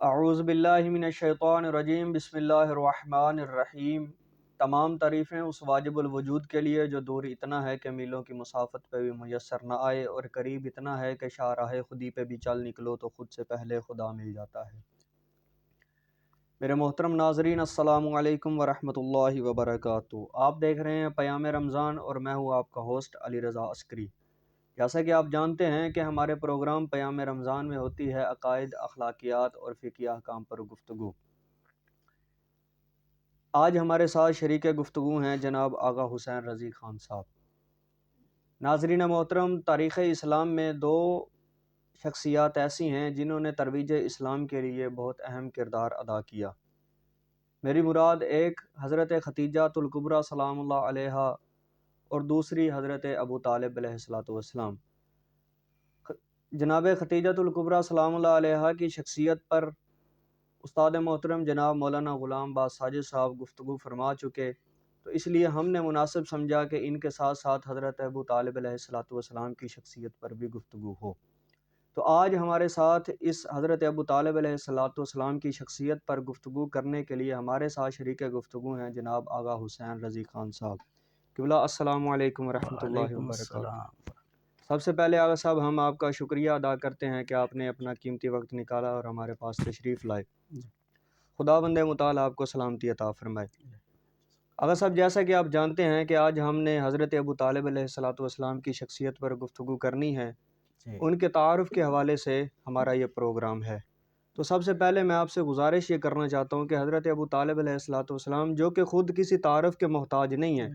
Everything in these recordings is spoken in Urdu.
اعوذ باللہ من الشیطان الرجیم بسم اللہ الرحمن الرحیم۔ تمام تعریفیں اس واجب الوجود کے لیے جو دور اتنا ہے کہ میلوں کی مسافت پہ بھی میسر نہ آئے، اور قریب اتنا ہے کہ شاہراہ خودی پہ بھی چل نکلو تو خود سے پہلے خدا مل جاتا ہے۔ میرے محترم ناظرین، السلام علیکم ورحمۃ اللہ وبرکاتہ۔ آپ دیکھ رہے ہیں پیام رمضان اور میں ہوں آپ کا ہوسٹ علی رضا عسکری۔ جیسا کہ آپ جانتے ہیں کہ ہمارے پروگرام پیام رمضان میں ہوتی ہے عقائد، اخلاقیات اور فقہی احکام پر گفتگو۔ آج ہمارے ساتھ شریک گفتگو ہیں جناب آغا حسین رضی خان صاحب۔ ناظرین محترم، تاریخ اسلام میں دو شخصیات ایسی ہیں جنہوں نے ترویج اسلام کے لیے بہت اہم کردار ادا کیا۔ میری مراد ایک حضرت ختیجہ الکبریٰ سلام اللہ علیہا اور دوسری حضرت ابو طالب علیہ السلام۔ جناب ختیجہ الکبریٰ سلام اللہ علیہا کی شخصیت پر استاد محترم جناب مولانا غلام باز ساجد صاحب گفتگو فرما چکے، تو اس لیے ہم نے مناسب سمجھا کہ ان کے ساتھ ساتھ حضرت ابو طالب علیہ السلام کی شخصیت پر بھی گفتگو ہو۔ تو آج ہمارے ساتھ اس حضرت ابو طالب علیہ السلام کی شخصیت پر گفتگو کرنے کے لیے ہمارے ساتھ شریک گفتگو ہیں جناب آغا حسین رضی خان صاحب۔ قبلہ السلام علیکم ورحمۃ اللہ وعلیکم وبرکاتہ۔ السلام۔ سب سے پہلے آغا صاحب، ہم آپ کا شکریہ ادا کرتے ہیں کہ آپ نے اپنا قیمتی وقت نکالا اور ہمارے پاس تشریف لائے۔ خدا بند مطال آپ کو سلامتی عطا فرمائے۔ آغا صاحب، جیسا کہ آپ جانتے ہیں کہ آج ہم نے حضرت ابو طالب علیہ السلام کی شخصیت پر گفتگو کرنی ہے۔ ان کے تعارف کے حوالے سے ہمارا یہ پروگرام ہے۔ تو سب سے پہلے میں آپ سے گزارش یہ کرنا چاہتا ہوں کہ حضرت ابو طالب علیہ السلام جو کہ خود کسی تعارف کے محتاج نہیں ہیں،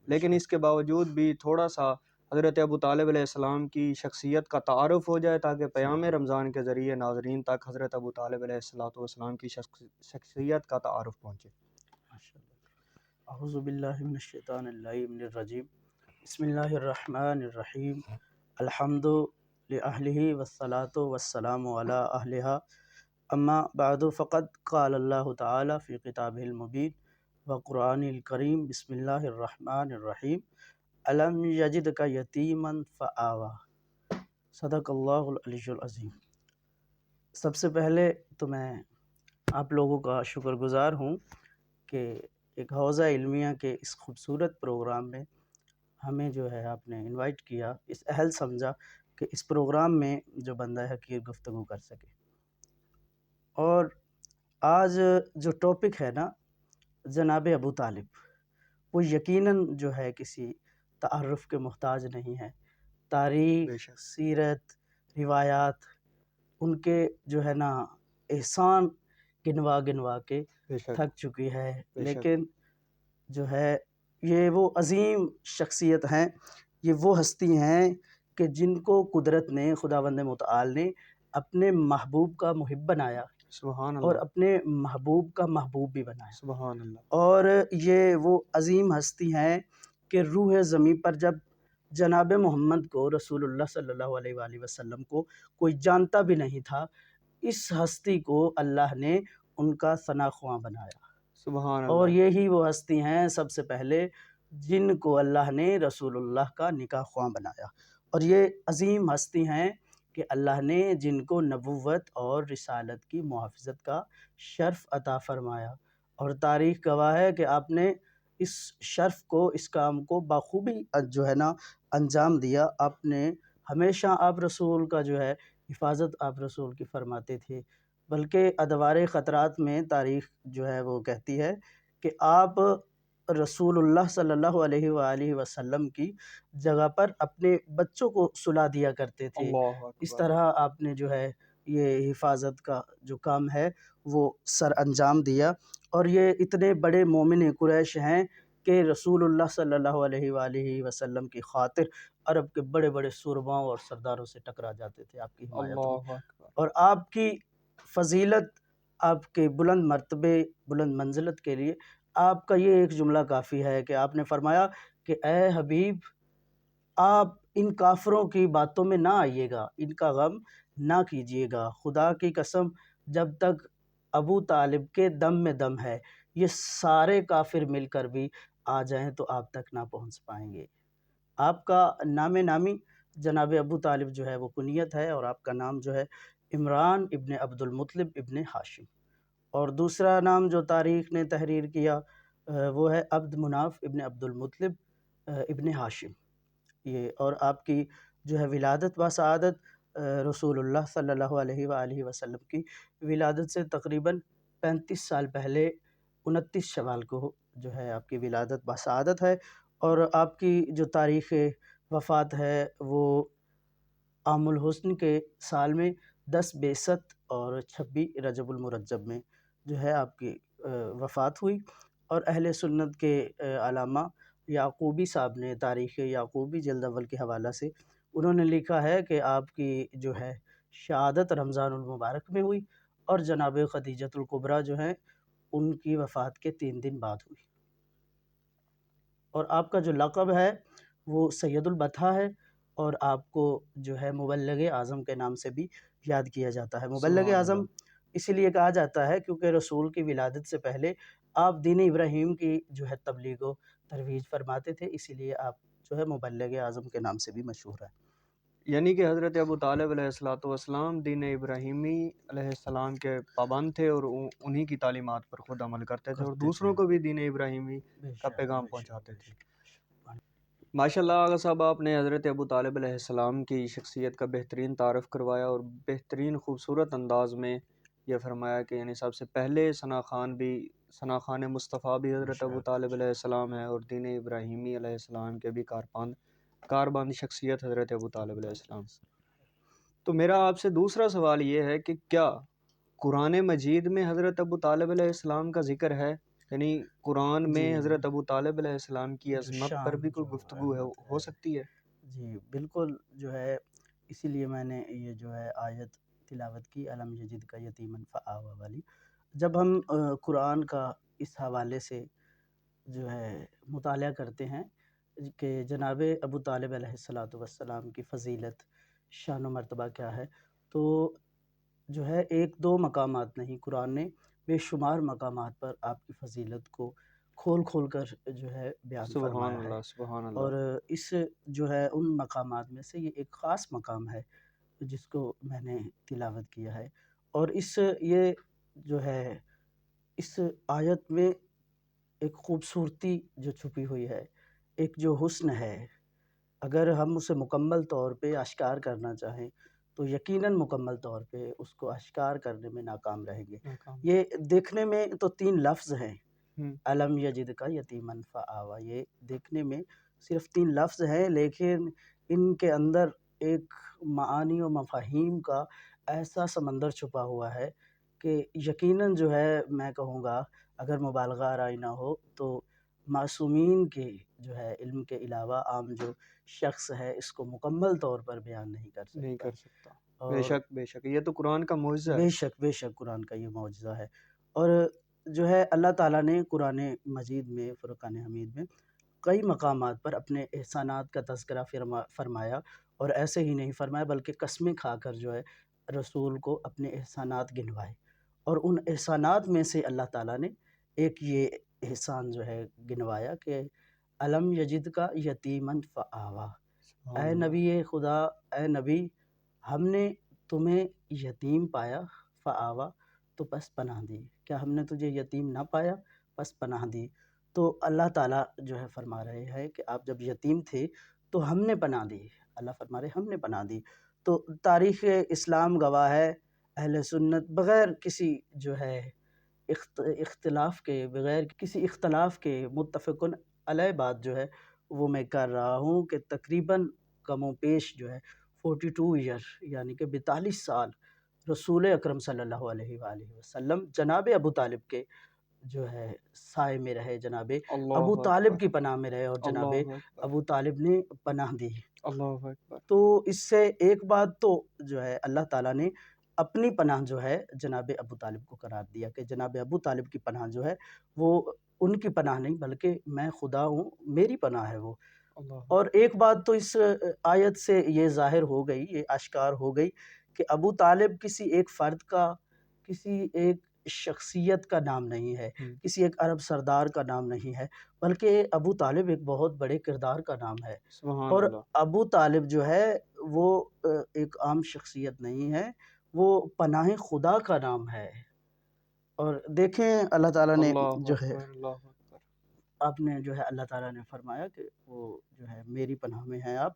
لیکن اس کے باوجود بھی تھوڑا سا حضرت ابو طالب علیہ السلام کی شخصیت کا تعارف ہو جائے تاکہ پیام رمضان کے ذریعے ناظرین تک حضرت ابو طالب علیہ السلام کی شخصیت کا تعارف پہنچے۔ اعوذ باللہ من الشیطان اللعین الرجیم، بسم اللہ الرحمن الرحیم، الحمد لأہلہ والصلاة والسلام علی اہلہا، اما بعد فقد قال اللہ تعالی فی کتابہ المبین وقرآن الکریم، بسم اللہ الرحمن الرحیم، الم یجدک یتیما فآوی، صدق اللہ العلی العظیم۔ سب سے پہلے تو میں آپ لوگوں کا شکر گزار ہوں کہ ایک حوزہ علمیہ کے اس خوبصورت پروگرام میں ہمیں جو ہے آپ نے انوائٹ کیا، اس اہل سمجھا کہ اس پروگرام میں جو بندہ حقیر گفتگو کر سکے۔ اور آج جو ٹاپک ہے نا جناب ابو طالب، وہ یقیناً جو ہے کسی تعارف کے محتاج نہیں ہے۔ تاریخ، سیرت، روایات ان کے جو ہے نا احسان گنوا گنوا کے تھک چکی ہے، لیکن جو ہے یہ وہ عظیم شخصیت ہیں، یہ وہ ہستی ہیں کہ جن کو قدرت نے، خداوند متعال نے اپنے محبوب کا محب بنایا، سبحان اور اللہ، اپنے محبوب کا محبوب بھی بنایا۔ سبحان اللہ۔ اور یہ وہ عظیم ہستی ہیں کہ روح زمین پر جب جناب محمد کو، رسول اللہ صلی اللہ علیہ وآلہ وسلم کو کوئی جانتا بھی نہیں تھا، اس ہستی کو اللہ نے ان کا ثنا خواں بنایا۔ سبحان اور اللہ۔ یہی وہ ہستی ہیں سب سے پہلے جن کو اللہ نے رسول اللہ کا نکاح خواں بنایا، اور یہ عظیم ہستی ہیں کہ اللہ نے جن کو نبوت اور رسالت کی محافظت کا شرف عطا فرمایا، اور تاریخ گواہ ہے کہ آپ نے اس شرف کو، اس کام کو بخوبی جو ہے نا انجام دیا۔ آپ نے ہمیشہ آپ رسول کا جو ہے حفاظت آپ رسول کی فرماتے تھے، بلکہ ادوار خطرات میں تاریخ جو ہے وہ کہتی ہے کہ آپ رسول اللہ صلی اللہ علیہ وآلہ وسلم کی جگہ پر اپنے بچوں کو سلا دیا کرتے تھے۔ اللہ اس اکبر۔ طرح آپ نے جو ہے یہ حفاظت کا جو کام ہے وہ سر انجام دیا، اور یہ اتنے بڑے مومن قریش ہیں کہ رسول اللہ صلی اللہ علیہ وآلہ وسلم کی خاطر عرب کے بڑے بڑے سورباؤں اور سرداروں سے ٹکرا جاتے تھے آپ کی حمایت میں۔ اللہ اکبر۔ اور آپ کی فضیلت، آپ کے بلند مرتبے، بلند منزلت کے لیے آپ کا یہ ایک جملہ کافی ہے کہ آپ نے فرمایا کہ اے حبیب، آپ ان کافروں کی باتوں میں نہ آئیے گا، ان کا غم نہ کیجیے گا، خدا کی قسم جب تک ابو طالب کے دم میں دم ہے، یہ سارے کافر مل کر بھی آ جائیں تو آپ تک نہ پہنچ پائیں گے۔ آپ کا نام نامی جناب ابو طالب جو ہے وہ کنیت ہے، اور آپ کا نام جو ہے عمران ابن عبد المطلب ابن ہاشم، اور دوسرا نام جو تاریخ نے تحریر کیا وہ ہے عبد مناف ابن عبد المطلب ابن ہاشم۔ یہ اور آپ کی جو ہے ولادت بسعادت رسول اللہ صلی اللہ علیہ وآلہ وسلم کی ولادت سے تقریباً 35 سال پہلے 29 شوال کو جو ہے آپ کی ولادت بسعادت ہے، اور آپ کی جو تاریخ وفات ہے وہ عام الحسن کے سال میں 10 بعثت اور 26 رجب المرجب میں جو ہے آپ کی وفات ہوئی۔ اور اہل سنت کے علامہ یعقوبی صاحب نے تاریخ یعقوبی جلد اول کے حوالہ سے انہوں نے لکھا ہے کہ آپ کی جو ہے شہادت رمضان المبارک میں ہوئی، اور جناب خدیجۃ الکبریٰ جو ہیں ان کی وفات کے 3 دن بعد ہوئی۔ اور آپ کا جو لقب ہے وہ سید البطحہ ہے، اور آپ کو جو ہے مبلغ اعظم کے نام سے بھی یاد کیا جاتا ہے۔ مبلغ سبحان اعظم اللہ۔ اس لیے کہا جاتا ہے کیونکہ رسول کی ولادت سے پہلے آپ دین ابراہیم کی جو ہے تبلیغ و ترویج فرماتے تھے، اسی لیے آپ جو ہے مبلغ اعظم کے نام سے بھی مشہور ہے۔ یعنی کہ حضرت ابو طالب علیہ السلام دین ابراہیمی علیہ السلام کے پابند تھے اور انہی کی تعلیمات پر خود عمل کرتے تھے اور دوسروں کو بھی دین ابراہیمی بے کا شک، پیغام بے شک، پہنچاتے بے تھے۔ شک۔ ماشاءاللہ آغا صاحب، آپ نے حضرت ابو طالب علیہ السلام کی شخصیت کا بہترین تعارف کروایا اور بہترین خوبصورت انداز میں یہ فرمایا کہ یعنی سب سے پہلے ثنا خان مصطفیٰ بھی حضرت ابو طالب علیہ السلام ہے، اور دین ابراہیمی علیہ السلام کے بھی کاربند شخصیت حضرت ابو طالب علیہ السلام۔ تو میرا آپ سے دوسرا سوال یہ ہے کہ کیا قرآن مجید میں حضرت ابو طالب علیہ السلام کا ذکر ہے؟ یعنی قرآن میں جی، حضرت ابو طالب علیہ السلام کی جو عظمت پر شان بھی کوئی جو گفتگو عظمت ہو ہے، سکتی ہے؟ جی بالکل جو ہے، اسی لیے میں نے یہ جو ہے آیت تلاوت کی، علم یجد کا یتیمن فآویٰ والی۔ جب ہم قرآن کا اس حوالے سے جو ہے مطالعہ کرتے ہیں کہ جناب ابو طالب علیہ السلام کی فضیلت، شان و مرتبہ کیا ہے، تو جو ہے ایک دو مقامات نہیں، قرآن نے بے شمار مقامات پر آپ کی فضیلت کو کھول کھول کر جو ہے بیان سبحان فرمایا ہے۔ اللہ، سبحان اور اللہ۔ اس جو ہے ان مقامات میں سے یہ ایک خاص مقام ہے جس کو میں نے تلاوت کیا ہے، اور یہ جو ہے اس آیت میں ایک خوبصورتی جو چھپی ہوئی ہے، ایک جو حسن ہے، اگر ہم اسے مکمل طور پہ اشکار کرنا چاہیں تو یقیناً مکمل طور پہ اس کو اشکار کرنے میں ناکام رہیں گے۔ ناکام۔ یہ دیکھنے میں تو 3 لفظ ہیں، ہم۔ علم یجد کا یتیمن فآویٰ، یہ دیکھنے میں صرف 3 لفظ ہیں، لیکن ان کے اندر ایک معانی و مفاہیم کا ایسا سمندر چھپا ہوا ہے کہ یقیناً جو ہے میں کہوں گا اگر مبالغہ آرائی نہ ہو تو معصومین کے جو ہے علم کے علاوہ عام جو شخص ہے اس کو مکمل طور پر بیان نہیں کر نہیں سکتا۔ کر سکتا۔ بے اور شک، بے شک، یہ تو قرآن کا معجزہ ہے۔ بے شک قرآن کا یہ معجزہ ہے۔ اور جو ہے اللہ تعالیٰ نے قرآن مجید میں، فرقان حمید میں کئی مقامات پر اپنے احسانات کا تذکرہ فرمایا، اور ایسے ہی نہیں فرمایا بلکہ قسمیں کھا کر جو ہے رسول کو اپنے احسانات گنوائے، اور ان احسانات میں سے اللہ تعالیٰ نے ایک یہ احسان جو ہے گنوایا کہ علم یجد کا یتیمن فآویٰ، سبحان اے اللہ۔ نبی خدا، اے نبی، ہم نے تمہیں یتیم پایا، فآویٰ تو پس پناہ دی، کیا ہم نے تجھے یتیم نہ پایا، پس پناہ دی۔ تو اللہ تعالیٰ جو ہے فرما رہے ہیں کہ آپ جب یتیم تھے تو ہم نے پناہ دی، اللہ فرما رہے ہم نے پناہ دی۔ تو تاریخ اسلام گواہ ہے، اہل سنت بغیر کسی جو ہے اختلاف کے، بغیر کسی اختلاف کے متفقن علیہ بات جو ہے وہ میں کر رہا ہوں کہ تقریباً کم و بیش جو ہے 42 ایئر یعنی کہ 42 سال رسول اکرم صلی اللہ علیہ وآلہ وسلم جناب ابو طالب کے جو ہے سائے میں رہے، جناب ابو اللہ طالب اکبر، کی پناہ میں رہے، اور جناب اللہ اکبر، ابو طالب نے پناہ دی۔ اللہ اکبر۔ تو اس سے ایک بات تو جو ہے اللہ تعالیٰ نے اپنی پناہ جو ہے جناب ابو طالب کو قرار دیا کہ جناب ابو طالب کی پناہ جو ہے وہ ان کی پناہ نہیں بلکہ میں خدا ہوں، میری پناہ ہے وہ۔ اللہ اور ایک بات تو اس آیت سے یہ ظاہر ہو گئی، یہ آشکار ہو گئی کہ ابو طالب کسی ایک فرد کا، کسی ایک شخصیت کا نام نہیں ہے، ہم۔ کسی ایک عرب سردار کا نام نہیں ہے، بلکہ ابو طالب ایک بہت بڑے کردار کا نام ہے۔ سبحان اور اللہ۔ ابو طالب جو ہے وہ ایک عام شخصیت نہیں ہے، وہ پناہ خدا کا نام ہے۔ اور دیکھیں اللہ تعالیٰ نے اللہ جو ہے، اکبر، اللہ اکبر۔ آپ نے جو ہے اللہ تعالیٰ نے فرمایا کہ وہ جو ہے میری پناہ میں ہیں آپ۔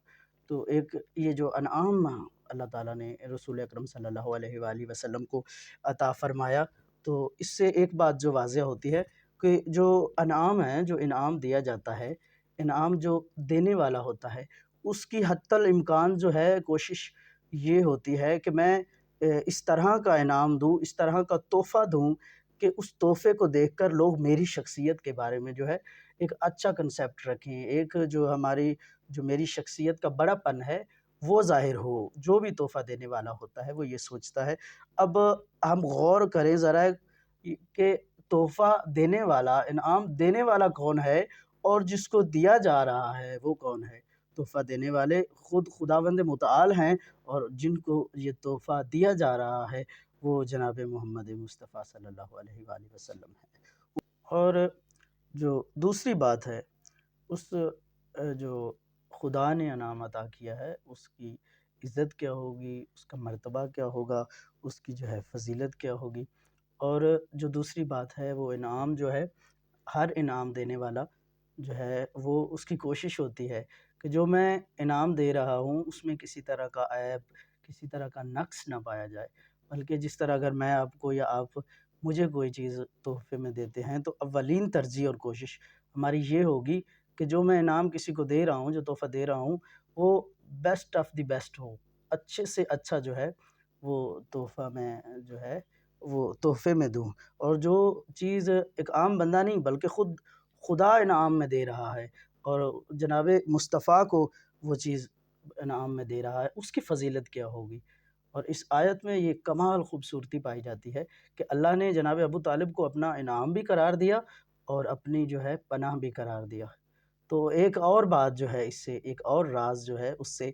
تو ایک یہ جو انعام اللہ تعالیٰ نے رسول اکرم صلی اللہ علیہ وآلہ وسلم کو عطا فرمایا، تو اس سے ایک بات جو واضح ہوتی ہے کہ جو انعام ہے، جو انعام دیا جاتا ہے، انعام جو دینے والا ہوتا ہے، اس کی حتی الامکان جو ہے کوشش یہ ہوتی ہے کہ میں اس طرح کا انعام دوں، اس طرح کا تحفہ دوں کہ اس تحفے کو دیکھ کر لوگ میری شخصیت کے بارے میں جو ہے ایک اچھا کنسیپٹ رکھیں، ایک جو میری شخصیت کا بڑا پن ہے وہ ظاہر ہو۔ جو بھی تحفہ دینے والا ہوتا ہے وہ یہ سوچتا ہے۔ اب ہم غور کریں ذرا کہ تحفہ دینے والا، انعام دینے والا کون ہے اور جس کو دیا جا رہا ہے وہ کون ہے؟ تحفہ دینے والے خود خداوند متعال ہیں، اور جن کو یہ تحفہ دیا جا رہا ہے وہ جناب محمد مصطفیٰ صلی اللہ علیہ وآلہ وسلم ہے۔ اور جو دوسری بات ہے، اس جو خدا نے انعام عطا کیا ہے اس کی عزت کیا ہوگی، اس کا مرتبہ کیا ہوگا، اس کی جو ہے فضیلت کیا ہوگی۔ اور جو دوسری بات ہے، وہ انعام جو ہے، ہر انعام دینے والا جو ہے وہ اس کی کوشش ہوتی ہے کہ جو میں انعام دے رہا ہوں اس میں کسی طرح کا عیب، کسی طرح کا نقص نہ پایا جائے، بلکہ جس طرح اگر میں آپ کو یا آپ مجھے کوئی چیز تحفے میں دیتے ہیں تو اولین ترجیح اور کوشش ہماری یہ ہوگی کہ جو میں انعام کسی کو دے رہا ہوں، جو تحفہ دے رہا ہوں، وہ بیسٹ آف دی بیسٹ ہو، اچھے سے اچھا جو ہے وہ تحفہ میں جو ہے وہ تحفے میں دوں۔ اور جو چیز ایک عام بندہ نہیں بلکہ خود خدا انعام میں دے رہا ہے اور جناب مصطفیٰ کو وہ چیز انعام میں دے رہا ہے، اس کی فضیلت کیا ہوگی۔ اور اس آیت میں یہ کمال خوبصورتی پائی جاتی ہے کہ اللہ نے جناب ابو طالب کو اپنا انعام بھی قرار دیا اور اپنی جو ہے پناہ بھی قرار دیا۔ تو ایک اور بات جو ہے، اس سے ایک اور راز جو ہے اس سے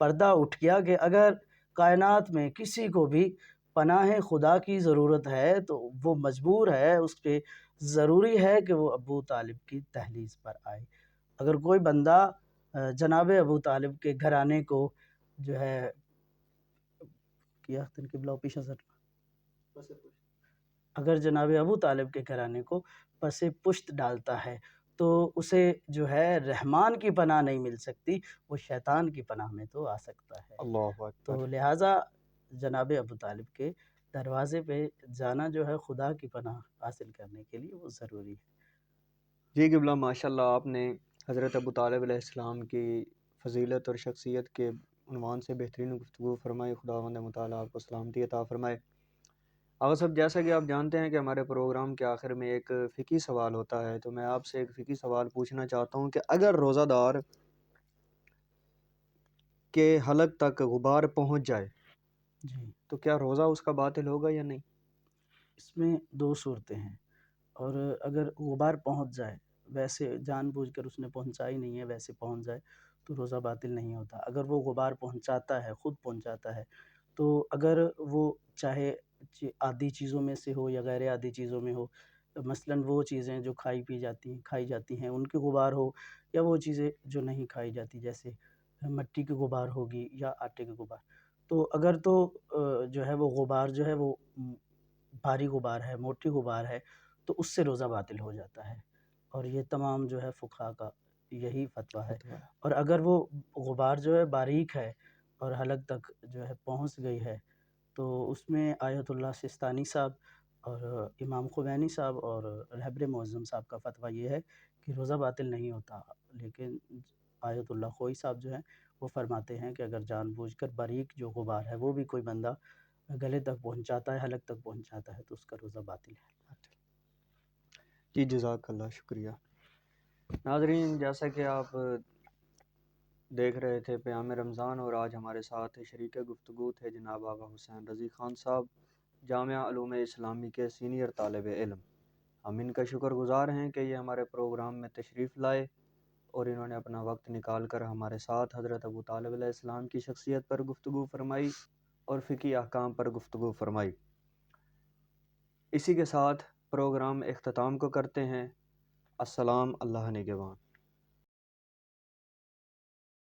پردہ اٹھ گیا کہ اگر کائنات میں کسی کو بھی پناہ خدا کی ضرورت ہے تو وہ مجبور ہے، اس پہ ضروری ہے کہ وہ ابو طالب کی دہلیز پر آئے۔ اگر کوئی بندہ جناب ابو طالب کے گھرانے کو جو ہے کیا قبلہ پیشہ سر، اگر جناب ابو طالب کے گھرانے کو پس پشت ڈالتا ہے تو اسے جو ہے رحمان کی پناہ نہیں مل سکتی، وہ شیطان کی پناہ میں تو آ سکتا ہے۔ اللہ اکبر۔ تو لہٰذا جناب ابو طالب کے دروازے پہ جانا جو ہے خدا کی پناہ حاصل کرنے کے لیے وہ ضروری ہے۔ جی قبلہ، ماشاء اللہ آپ نے حضرت ابو طالب علیہ السلام کی فضیلت اور شخصیت کے عنوان سے بہترین گفتگو فرمائی۔ خداوند متعال آپ کو سلامتی عطا فرمائے۔ آغا صاحب، جیسا کہ آپ جانتے ہیں کہ ہمارے پروگرام کے آخر میں ایک فقہی سوال ہوتا ہے، تو میں آپ سے ایک فقہی سوال پوچھنا چاہتا ہوں کہ اگر روزہ دار کے حلق تک غبار پہنچ جائے جی، تو کیا روزہ اس کا باطل ہوگا یا نہیں؟ اس میں دو صورتیں ہیں، اور اگر غبار پہنچ جائے، ویسے جان بوجھ کر اس نے پہنچائی نہیں ہے، ویسے پہنچ جائے تو روزہ باطل نہیں ہوتا۔ اگر وہ غبار پہنچاتا ہے، خود پہنچاتا ہے، تو اگر وہ چاہے عادی چیزوں میں سے ہو یا غیر عادی چیزوں میں ہو، مثلاً وہ چیزیں جو کھائی جاتی ہیں ان کے غبار ہو، یا وہ چیزیں جو نہیں کھائی جاتی جیسے مٹی کی غبار ہوگی یا آٹے کی غبار، تو اگر تو جو ہے وہ غبار جو ہے وہ بھاری غبار ہے، موٹی غبار ہے، تو اس سے روزہ باطل ہو جاتا ہے، اور یہ تمام جو ہے فقہا کا یہی فتویٰ ہے۔ فتویٰ ہے۔ اور اگر وہ غبار جو ہے باریک ہے اور حلق تک جو ہے پہنچ گئی ہے، تو اس میں آیت اللہ سستانی صاحب اور امام خمینی صاحب اور رہبر معظم صاحب کا فتویٰ یہ ہے کہ روزہ باطل نہیں ہوتا، لیکن آیت اللہ خوئی صاحب جو ہیں وہ فرماتے ہیں کہ اگر جان بوجھ کر باریک جو غبار ہے وہ بھی کوئی بندہ گلے تک پہنچاتا ہے، حلق تک پہنچاتا ہے، تو اس کا روزہ باطل ہے۔ جی جزاک اللہ، شکریہ۔ ناظرین، جیسا کہ آپ دیکھ رہے تھے پیام رمضان، اور آج ہمارے ساتھ شریک گفتگو تھے جناب آغا حسین رضی خان صاحب، جامعہ علوم اسلامی کے سینئر طالب علم۔ ہم ان کا شکر گزار ہیں کہ یہ ہمارے پروگرام میں تشریف لائے اور انہوں نے اپنا وقت نکال کر ہمارے ساتھ حضرت ابو طالب علیہ السلام کی شخصیت پر گفتگو فرمائی اور فقہی احکام پر گفتگو فرمائی۔ اسی کے ساتھ پروگرام اختتام کو کرتے ہیں۔ السلام، اللہ نگہبان۔